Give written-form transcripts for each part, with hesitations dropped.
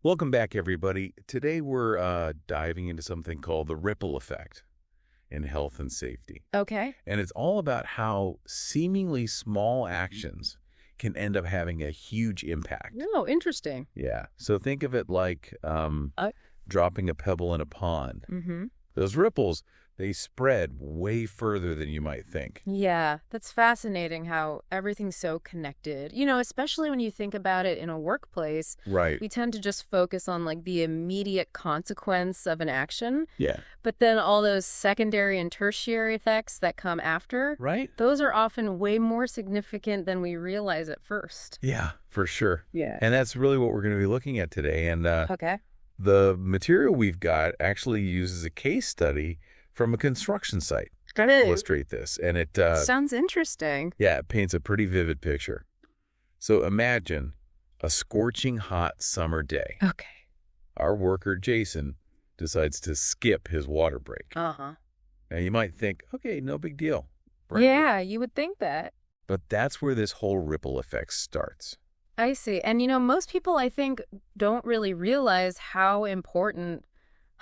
Welcome back, everybody. Today we're diving into something called the ripple effect in health and safety. Okay. And it's all about how seemingly small actions can end up having a huge impact. Oh, interesting. Yeah. So think of it like dropping a pebble in a pond. Mm-hmm. Those ripples, they spread way further than you might think. Yeah, that's fascinating how everything's so connected. Especially when you think about it in a workplace, Right. we tend to just focus on like the immediate consequence of an action. Yeah. But then all those secondary and tertiary effects that come after, Right? those are often way more significant than we realize at first. Yeah, for sure. Yeah. And that's really what we're going to be looking at today. And Okay. the material we've got actually uses a case study from a construction site to Good. illustrate this. And it Sounds interesting. it paints a pretty vivid picture. So imagine a scorching hot summer day. Okay. Our worker, Jason, decides to skip his water break. Uh-huh. Now, you might think, okay, no big deal. Right? Yeah, you would think that. But that's where this whole ripple effect starts. I see. And most people, I think, don't really realize how important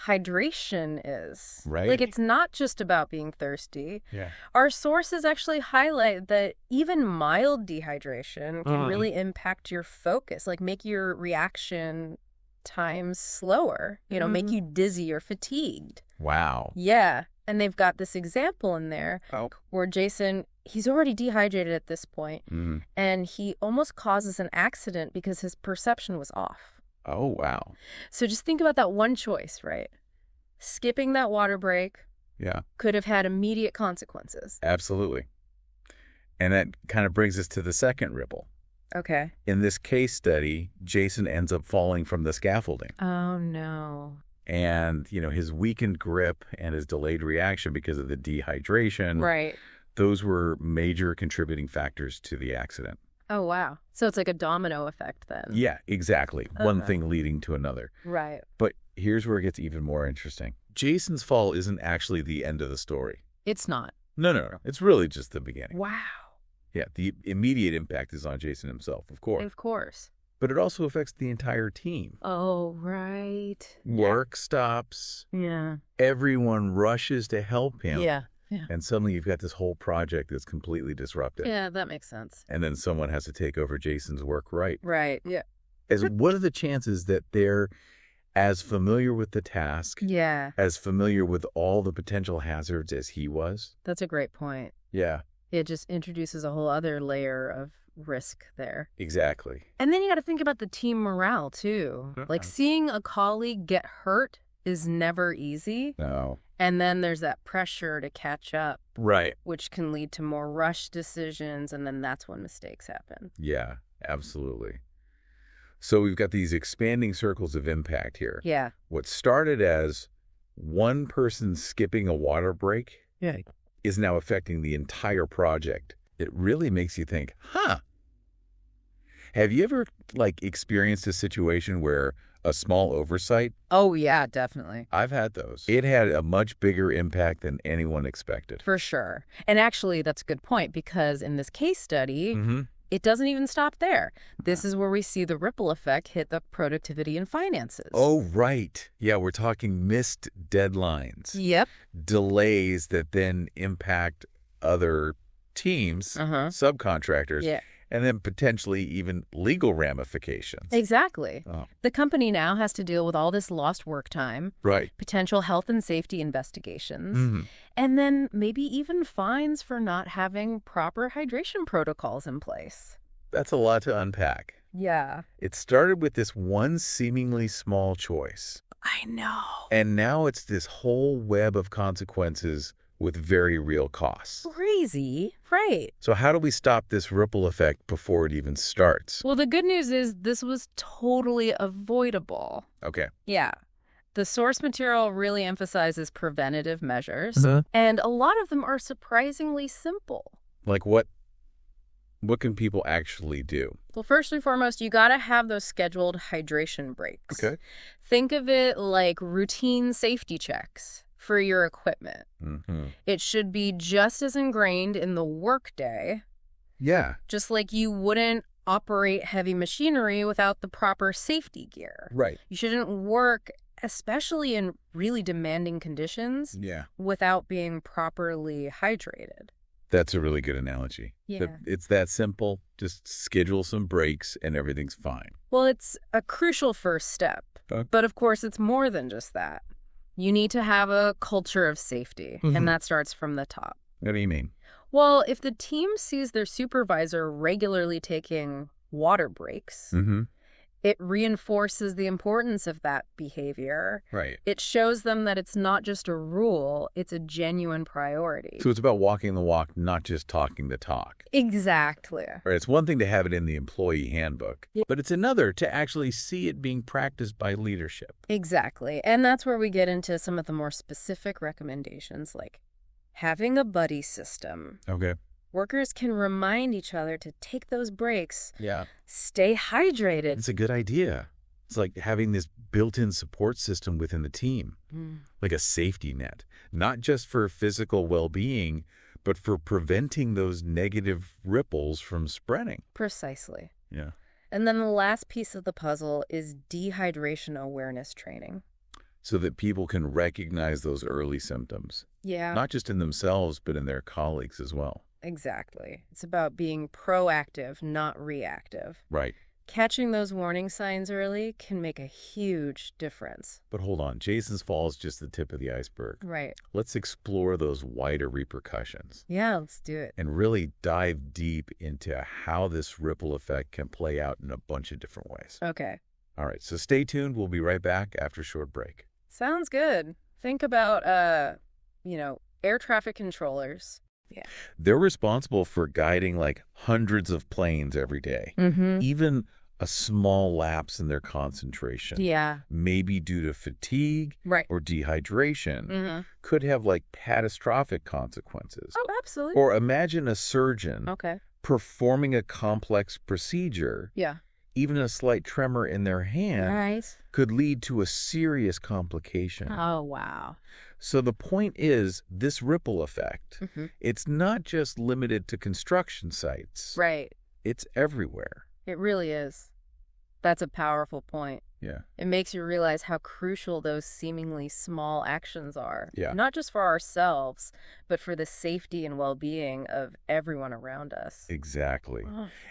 hydration is. Right. Like, it's not just about being thirsty. Yeah. Our sources actually highlight that even mild dehydration can really impact your focus, like make your reaction times slower, make you dizzy or fatigued. Wow. Yeah. And they've got this example in there Oh. where Jason, he's already dehydrated at this point, Mhm. and he almost causes an accident because his perception was off. Oh, wow. So just think about that one choice, right? Skipping that water break Yeah. could have had immediate consequences. Absolutely. And that kind of brings us to the second ripple. Okay. In this case study, Jason ends up falling from the scaffolding. Oh, no. And, his weakened grip and his delayed reaction because of the dehydration, Right. those were major contributing factors to the accident. Oh, wow. So it's like a domino effect then. Yeah, exactly. One Uh-huh. thing leading to another. Right. But here's where it gets even more interesting. Jason's fall isn't actually the end of the story. It's not. No. It's really just the beginning. Wow. Yeah, the immediate impact is on Jason himself, of course. Of course. But it also affects the entire team. Oh, right. Work stops. Yeah. Everyone rushes to help him. Yeah. And suddenly you've got this whole project that's completely disrupted. Yeah, that makes sense. And then someone has to take over Jason's work, right? Right. Yeah. What are the chances that they're as familiar with the task, Yeah. as familiar with all the potential hazards as he was? That's a great point. Yeah, It just introduces a whole other layer of risk there. exactly. And then you got to think about the team morale, too. Like seeing a colleague get hurt is never easy. No. And then there's that pressure to catch up, Right. which can lead to more rushed decisions. And then that's when mistakes happen. Yeah, absolutely. So we've got these expanding circles of impact here. Yeah. What started as one person skipping a water break Yeah. is now affecting the entire project. It really makes you think, have you ever experienced a situation where a small oversight? Oh, yeah, definitely. I've had those. It had a much bigger impact than anyone expected. For sure. And actually, that's a good point, because in this case study, Mm-hmm. it doesn't even stop there. This is where we see the ripple effect hit the productivity and finances. Oh, right. Yeah, we're talking missed deadlines. Yep. Delays that then impact other teams, subcontractors, Yeah. and then potentially even legal ramifications. Exactly. Oh. The company now has to deal with all this lost work time, Right. potential health and safety investigations, Mhm. and then maybe even fines for not having proper hydration protocols in place. That's a lot to unpack. Yeah. It started with this one seemingly small choice, I know. and now it's this whole web of consequences with very real costs. Crazy. Right. So how do we stop this ripple effect before it even starts? Well, the good news is this was totally avoidable. Okay. Yeah. The source material really emphasizes preventative measures, Uh-huh. and a lot of them are surprisingly simple. Like what can people actually do? Well, first and foremost, you got to have those scheduled hydration breaks. Okay. Think of it like routine safety checks for your equipment. Mm-hmm. It should be just as ingrained in the workday, Yeah. just like you wouldn't operate heavy machinery without the proper safety gear. Right. You shouldn't work, especially in really demanding conditions, without being properly hydrated. That's a really good analogy. Yeah. It's that simple. Just schedule some breaks and everything's fine. Well, it's a crucial first step. But of course, it's more than just that. You need to have a culture of safety, and that starts from the top. What do you mean? Well, if the team sees their supervisor regularly taking water breaks, it reinforces the importance of that behavior. Right. It shows them that it's not just a rule, it's a genuine priority. So it's about walking the walk, not just talking the talk. Exactly. Right. It's one thing to have it in the employee handbook, but it's another to actually see it being practiced by leadership. Exactly. And that's where we get into some of the more specific recommendations, like having a buddy system. Okay. Workers can remind each other to take those breaks. Yeah. Stay hydrated. It's a good idea. It's like having this built-in support system within the team, like a safety net, not just for physical well-being, but for preventing those negative ripples from spreading. Precisely. Yeah. And then the last piece of the puzzle is dehydration awareness training. So that people can recognize those early symptoms. Yeah. Not just in themselves, but in their colleagues as well. Exactly. It's about being proactive, not reactive. Right. Catching those warning signs early can make a huge difference. But hold on, Jason's fall is just the tip of the iceberg. Right. Let's explore those wider repercussions. Yeah, let's do it. And really dive deep into how this ripple effect can play out in a bunch of different ways. Okay. All right, so stay tuned. We'll be right back after a short break. Sounds good. Think about, air traffic controllers. Yeah. They're responsible for guiding like hundreds of planes every day. Even a small lapse in their concentration, maybe due to fatigue or dehydration, could have like catastrophic consequences. Oh, absolutely. Or imagine a surgeon performing a complex procedure. Yeah. Even a slight tremor in their hand could lead to a serious complication. Oh, wow. So the point is, this ripple effect, it's not just limited to construction sites. Right. It's everywhere. It really is. That's a powerful point. Yeah. It makes you realize how crucial those seemingly small actions are. Yeah. Not just for ourselves, but for the safety and well-being of everyone around us. Exactly.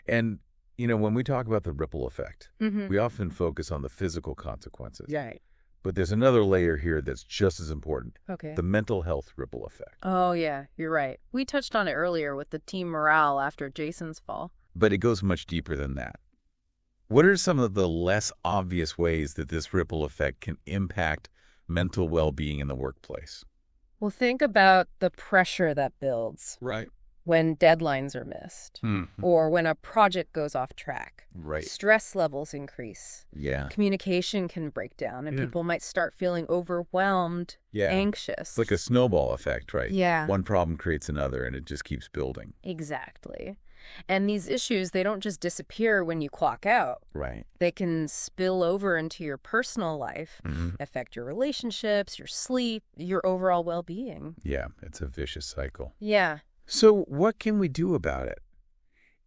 And when we talk about the ripple effect, we often focus on the physical consequences. Right. But there's another layer here that's just as important. Okay. The mental health ripple effect. Oh, yeah, you're right. We touched on it earlier with the team morale after Jason's fall. But it goes much deeper than that. What are some of the less obvious ways that this ripple effect can impact mental well-being in the workplace? Well, think about the pressure that builds. Right. When deadlines are missed, or when a project goes off track. Right. Stress levels increase. Yeah. Communication can break down, and people might start feeling overwhelmed, anxious. It's like a snowball effect, right? Yeah. One problem creates another, and it just keeps building. Exactly. And these issues, they don't just disappear when you clock out. Right. They can spill over into your personal life, affect your relationships, your sleep, your overall well-being. Yeah, it's a vicious cycle. Yeah. So what can we do about it?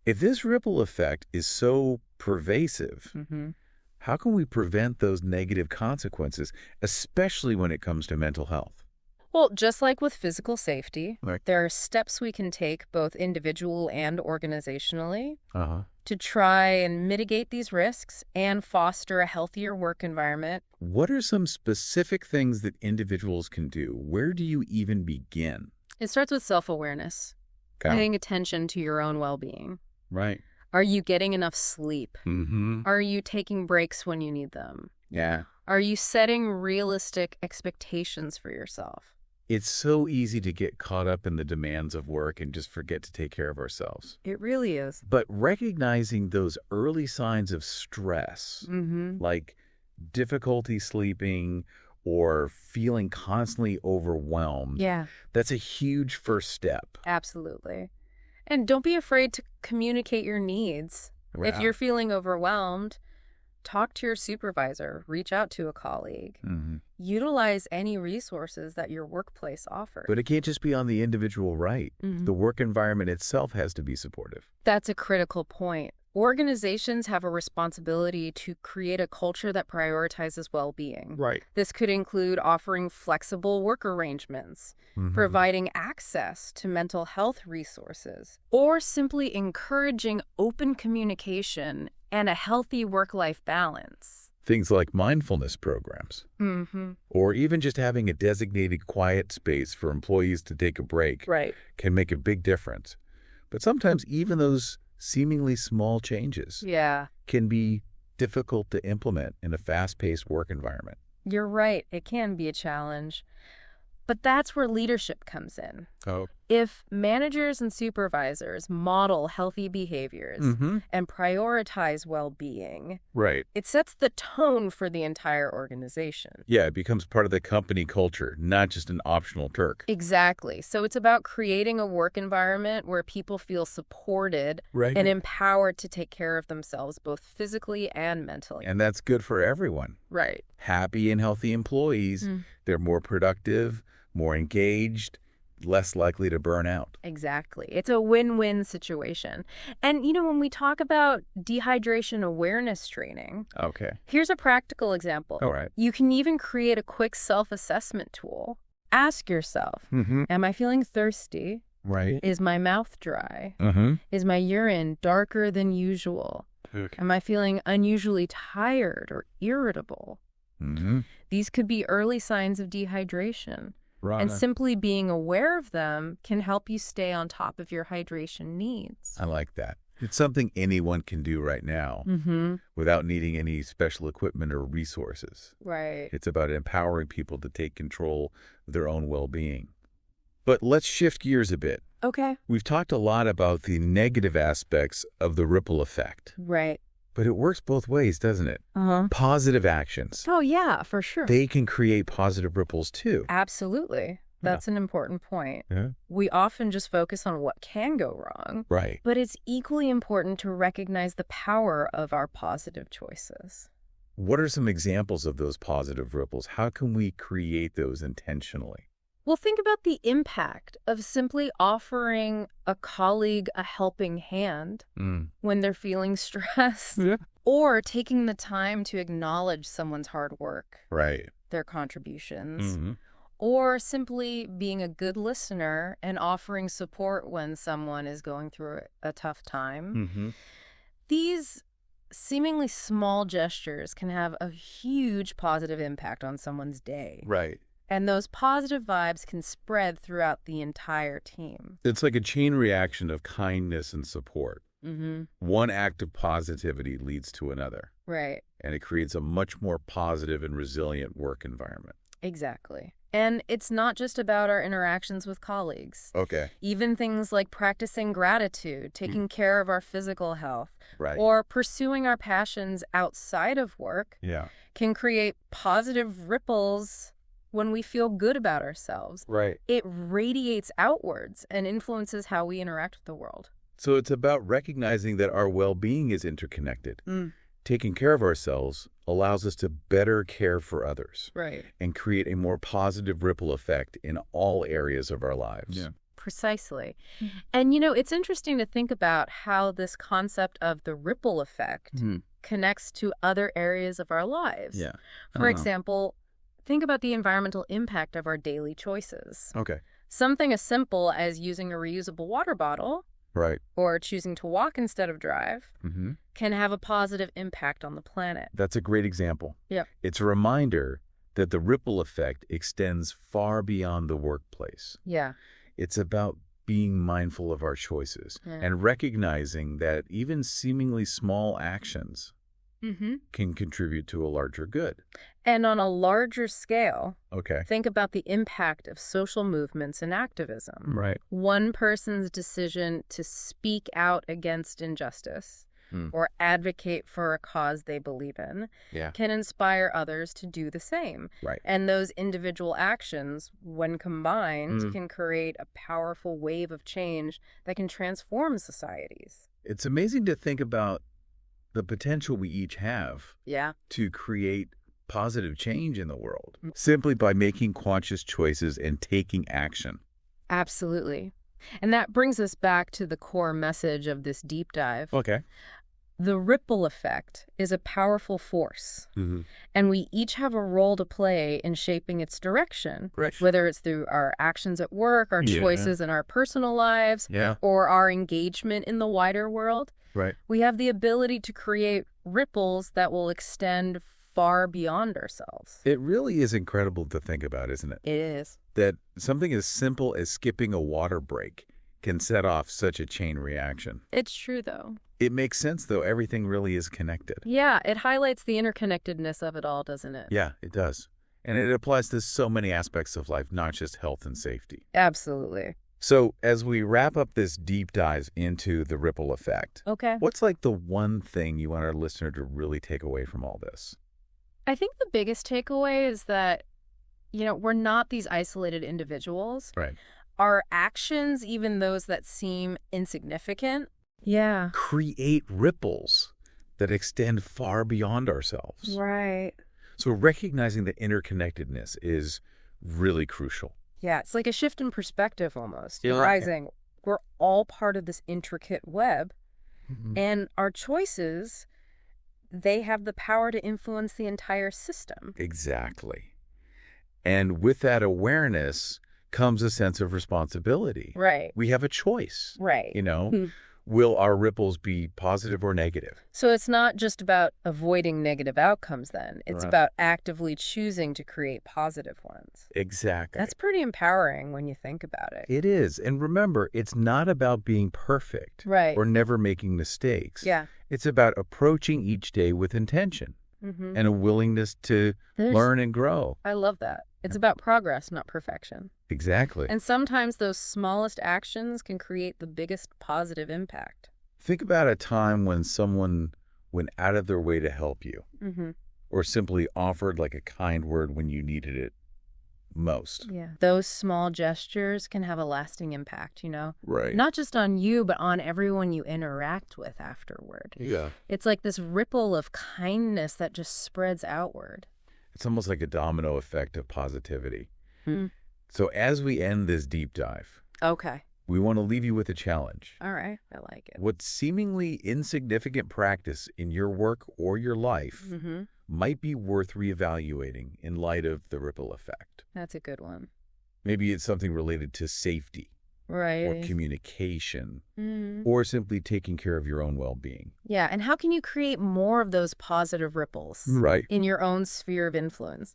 If this ripple effect is so pervasive, how can we prevent those negative consequences, especially when it comes to mental health? Well, just like with physical safety, there are steps we can take both individual and organizationally to try and mitigate these risks and foster a healthier work environment. What are some specific things that individuals can do? Where do you even begin? It starts with self-awareness, paying attention to your own well-being. Right. Are you getting enough sleep? Are you taking breaks when you need them? Yeah. Are you setting realistic expectations for yourself? It's so easy to get caught up in the demands of work and just forget to take care of ourselves. It really is. But recognizing those early signs of stress, like difficulty sleeping or feeling constantly overwhelmed, that's a huge first step. Absolutely. And don't be afraid to communicate your needs. Wow. If you're feeling overwhelmed, talk to your supervisor, reach out to a colleague. Utilize any resources that your workplace offers. But it can't just be on the individual, right? The work environment itself has to be supportive. That's a critical point. Organizations have a responsibility to create a culture that prioritizes well-being. Right. This could include offering flexible work arrangements, providing access to mental health resources, or simply encouraging open communication and a healthy work-life balance. Things like mindfulness programs. Or even just having a designated quiet space for employees to take a break can make a big difference. But sometimes even those seemingly small changes can be difficult to implement in a fast-paced work environment. You're right. It can be a challenge. But that's where leadership comes in. If managers and supervisors model healthy behaviors and prioritize well-being, it sets the tone for the entire organization. Yeah, it becomes part of the company culture, not just an optional perk. Exactly. So it's about creating a work environment where people feel supported and empowered to take care of themselves, both physically and mentally. And that's good for everyone. Right. Happy and healthy employees, they're more productive, more engaged, less likely to burn out. Exactly. It's a win-win situation. And, when we talk about dehydration awareness training, here's a practical example. All right. You can even create a quick self-assessment tool. Ask yourself, am I feeling thirsty? Right. Is my mouth dry? Is my urine darker than usual? Am I feeling unusually tired or irritable? These could be early signs of dehydration. And simply being aware of them can help you stay on top of your hydration needs. I like that. It's something anyone can do right now without needing any special equipment or resources. Right. It's about empowering people to take control of their own well-being. But let's shift gears a bit. Okay. We've talked a lot about the negative aspects of the ripple effect. Right. But it works both ways, doesn't it? Positive actions. Oh, yeah, for sure. They can create positive ripples, too. Absolutely. That's an important point. Yeah. We often just focus on what can go wrong. Right. But it's equally important to recognize the power of our positive choices. What are some examples of those positive ripples? How can we create those intentionally? Well, think about the impact of simply offering a colleague a helping hand when they're feeling stressed, or taking the time to acknowledge someone's hard work, their contributions, or simply being a good listener and offering support when someone is going through a tough time. These seemingly small gestures can have a huge positive impact on someone's day. Right. And those positive vibes can spread throughout the entire team. It's like a chain reaction of kindness and support. One act of positivity leads to another. Right. And it creates a much more positive and resilient work environment. Exactly. And it's not just about our interactions with colleagues. Even things like practicing gratitude, taking care of our physical health, or pursuing our passions outside of work can create positive ripples when we feel good about ourselves. It radiates outwards and influences how we interact with the world. So it's about recognizing that our well-being is interconnected. Taking care of ourselves allows us to better care for others. And create a more positive ripple effect in all areas of our lives. Precisely. And, it's interesting to think about how this concept of the ripple effect connects to other areas of our lives. For example, think about the environmental impact of our daily choices. Something as simple as using a reusable water bottle or choosing to walk instead of drive can have a positive impact on the planet. That's a great example. It's a reminder that the ripple effect extends far beyond the workplace. It's about being mindful of our choices and recognizing that even seemingly small actions can contribute to a larger good. And on a larger scale, think about the impact of social movements and activism. One person's decision to speak out against injustice or advocate for a cause they believe in can inspire others to do the same. And those individual actions, when combined, can create a powerful wave of change that can transform societies. It's amazing to think about the potential we each have to create positive change in the world simply by making conscious choices and taking action. Absolutely. And that brings us back to the core message of this deep dive. The ripple effect is a powerful force, and we each have a role to play in shaping its direction, whether it's through our actions at work, our choices in our personal lives, or our engagement in the wider world. We have the ability to create ripples that will extend far beyond ourselves. It really is incredible to think about, isn't it? It is. That something as simple as skipping a water break can set off such a chain reaction. It's true, though. It makes sense, though. Everything really is connected. Yeah, it highlights the interconnectedness of it all, doesn't it? Yeah, it does. And it applies to so many aspects of life, not just health and safety. Absolutely. So as we wrap up this deep dive into the ripple effect, what's like the one thing you want our listener to really take away from all this? I think the biggest takeaway is that, we're not these isolated individuals. Our actions, even those that seem insignificant, create ripples that extend far beyond ourselves. So recognizing the interconnectedness is really crucial. Yeah, it's like a shift in perspective almost. Realizing we're all part of this intricate web, and our choices, they have the power to influence the entire system. Exactly. And with that awareness comes a sense of responsibility. We have a choice. Will our ripples be positive or negative? So it's not just about avoiding negative outcomes then. It's about actively choosing to create positive ones. Exactly. That's pretty empowering when you think about it. It is. And remember, it's not about being perfect or never making mistakes. It's about approaching each day with intention and a willingness to learn and grow. I love that. It's about progress, not perfection. Exactly. And sometimes those smallest actions can create the biggest positive impact. Think about a time when someone went out of their way to help you or simply offered like a kind word when you needed it most. Those small gestures can have a lasting impact, Not just on you, but on everyone you interact with afterward. It's like this ripple of kindness that just spreads outward. It's almost like a domino effect of positivity. So as we end this deep dive, we want to leave you with a challenge. All right. I like it. What seemingly insignificant practice in your work or your life might be worth reevaluating in light of the ripple effect? That's a good one. Maybe it's something related to safety. Or communication, or simply taking care of your own well-being. Yeah, and how can you create more of those positive ripples in your own sphere of influence?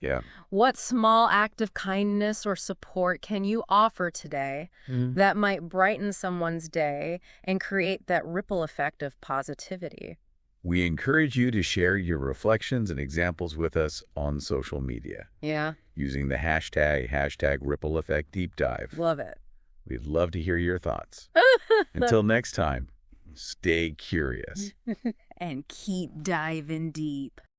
What small act of kindness or support can you offer today that might brighten someone's day and create that ripple effect of positivity? We encourage you to share your reflections and examples with us on social media. Using the hashtag #RippleEffectDeepDive. Love it. We'd love to hear your thoughts. Until next time, stay curious. And keep diving deep.